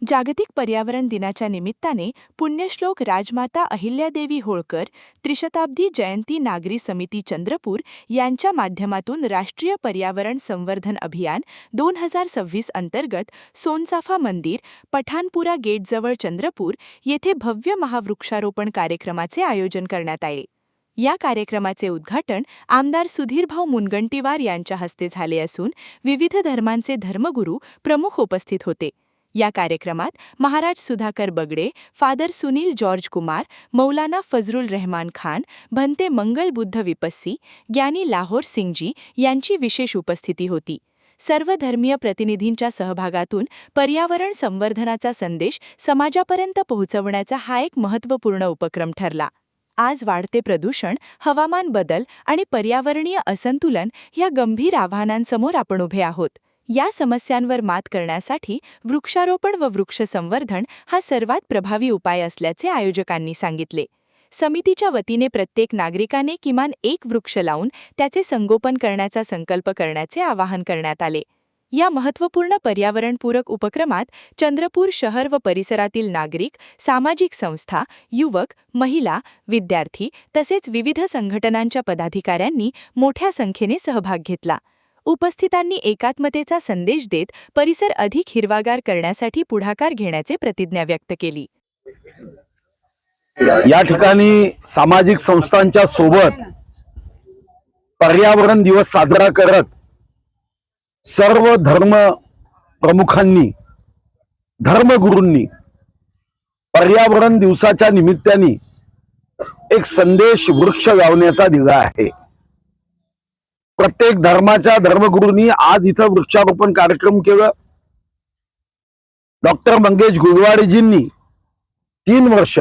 जागतिक पर्यावरण दिनाच्या निमित्ताने पुण्यश्लोक राजमाता अहिल्यादेवी होळकर त्रिशताब्दी जयंती नागरी समिती चंद्रपूर यांच्या माध्यमातून राष्ट्रीय पर्यावरण संवर्धन अभियान 2026 अंतर्गत सोनचाफा मंदिर, पठाणपुरा गेटजवळ चंद्रपूर येथे भव्य महावृक्षारोपण कार्यक्रमाचे आयोजन करण्यात आले। या कार्यक्रमाचे उद्घाटन आमदार सुधीरभाऊ मुनगंटीवार यांच्या हस्ते झाले असून विविध धर्मांचे धर्मगुरू प्रमुख उपस्थित होते। या कार्यक्रमात महाराज सुधाकर बगडे, फादर सुनील जॉर्ज कुमार, मौलाना फजरुल रहमान खान, भंते मंगल बुद्ध विपस्सी, ज्ञानी लाहोर सिंगजी यांची विशेष उपस्थिती होती। सर्व धर्मीय प्रतिनिधींच्या सहभागातून पर्यावरण संवर्धनाचा संदेश समाजापर्यंत पोहोचवण्याचा हा एक महत्त्वपूर्ण उपक्रम ठरला। आज वाढते प्रदूषण, हवामान बदल आणि पर्यावरणीय असंतुलन या गंभीर आव्हानांसमोर आपण उभे आहोत। या समस्यांवर मात करण्यासाठी वृक्षारोपण व वृक्ष संवर्धन हा सर्वात प्रभावी उपाय असल्याचे आयोजकांनी सांगितले। समितीच्या वतीने प्रत्येक नागरिकाने किमान एक वृक्ष लावून त्याचे संगोपन करण्याचा संकल्प करण्याचे आवाहन करण्यात आले। या महत्त्वपूर्ण पर्यावरणपूरक उपक्रमात चंद्रपूर शहर व परिसरातील नागरिक, सामाजिक संस्था, युवक, महिला, विद्यार्थी तसेच विविध संघटनांच्या पदाधिकाऱ्यांनी मोठ्या संख्येने सहभाग घेतला। उपस्थितांनी एकात्मतेचा संदेश देत परिसर अधिक हिरवागार करण्यासाठी पुढाकार घेण्याची प्रतिज्ञा व्यक्त केली। या ठिकाणी सामाजिक संस्थांच्या सोबत पर्यावरण दिवस साजरा करत सर्व धर्म प्रमुखांनी, धर्मगुरूंनी पर्यावरण दिवसाच्या निमित्ताने एक संदेश वृक्ष लावण्याचा दिला आहे। प्रत्येक धर्माच्या धर्मगुरूंनी आज इथं वृक्षारोपण कार्यक्रम केला। डॉक्टर मंगेश गुगवाडीजींनी 3 वर्ष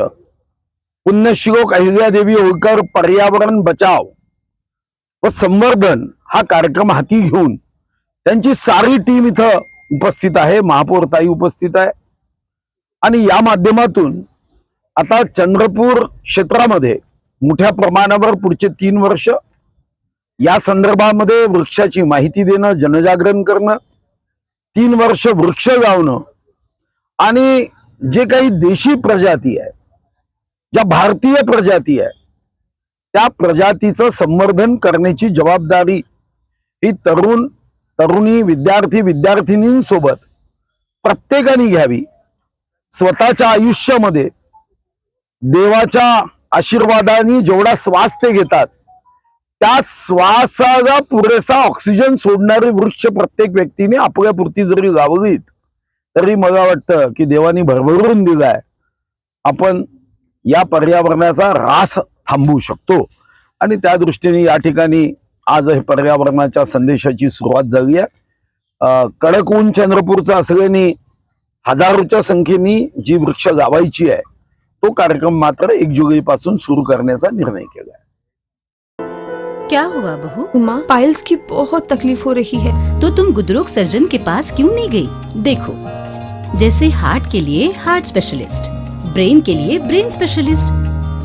पुण्यश्लोक अहिल्यादेवी होळकर पर्यावरण बचाव व संवर्धन हा कार्यक्रम हाती घेऊन त्यांची सारी टीम इथं उपस्थित आहे। महापौरताई उपस्थित आहे आणि या माध्यमातून आता चंद्रपूर क्षेत्रामध्ये मोठ्या प्रमाणावर पुढचे 3 वर्ष या संदर्भामध्ये वृक्षाची माहिती देणं, जनजागरण करणं, 3 वर्ष वृक्ष लावणं आणि जे काही देशी प्रजाती आहे, ज्या भारतीय प्रजाती आहे, त्या प्रजातीचं संवर्धन करण्याची जबाबदारी ही तरुणी, विद्यार्थी, विद्यार्थिनींसोबत प्रत्येकाने घ्यावी। स्वतःच्या आयुष्यामध्ये देवाच्या आशीर्वादाने जेवढा श्वास ते घेतात त्या श्वासाला पुरेसा ऑक्सिजन सोडणारे वृक्ष प्रत्येक व्यक्तीने आपल्यापुरती जरी लावलीत तरी मला वाटतं की देवानी भरभरून दिलाय, आपण या पर्यावरणाचा ऱ्हास थांबवू शकतो। आणि त्या दृष्टीने या ठिकाणी आज हे पर्यावरणाच्या संदेशाची सुरुवात झाली आहे। कडक ऊन चंद्रपूरचा असल्याने हजारोच्या संख्येने जी वृक्ष लावायची आहे तो कार्यक्रम मात्र 1 जुलैपासून सुरू करण्याचा निर्णय केला आहे। क्या हुआ बहू? माँ, पाइल्स की बहुत तकलीफ हो रही है। तो तुम गुदरोग सर्जन के पास क्यों नहीं गई? देखो, जैसे हार्ट के लिए हार्ट स्पेशलिस्ट, ब्रेन के लिए ब्रेन स्पेशलिस्ट,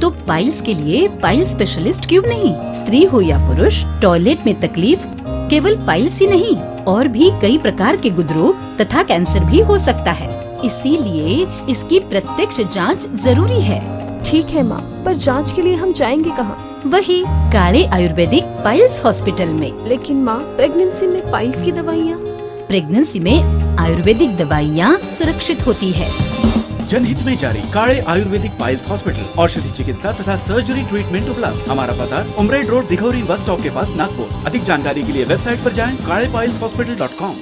तो पाइल्स के लिए पाइल्स स्पेशलिस्ट क्यों नहीं? स्त्री हो या पुरुष, टॉयलेट में तकलीफ केवल पाइल्स ही नहीं और भी कई प्रकार के गुदरोग तथा कैंसर भी हो सकता है। इसीलिए इसकी प्रत्यक्ष जांच जरूरी है। ठीक है माँ, पर जांच के लिए हम जाएंगे कहाँ? वही काले आयुर्वेदिक पाइल्स हॉस्पिटल में। लेकिन माँ, प्रेगनेंसी में पाइल्स की दवाइयाँ? प्रेगनेंसी में आयुर्वेदिक दवाइयाँ सुरक्षित होती है। जनहित में जारी काले आयुर्वेदिक पाइल्स हॉस्पिटल, औषधि चिकित्सा तथा सर्जरी ट्रीटमेंट उपलब्ध। हमारा पता उमरेड रोड, दिघौरी बस स्टॉप के पास, नागपुर। अधिक जानकारी के लिए वेबसाइट पर जाएं kalepileshhospital.com।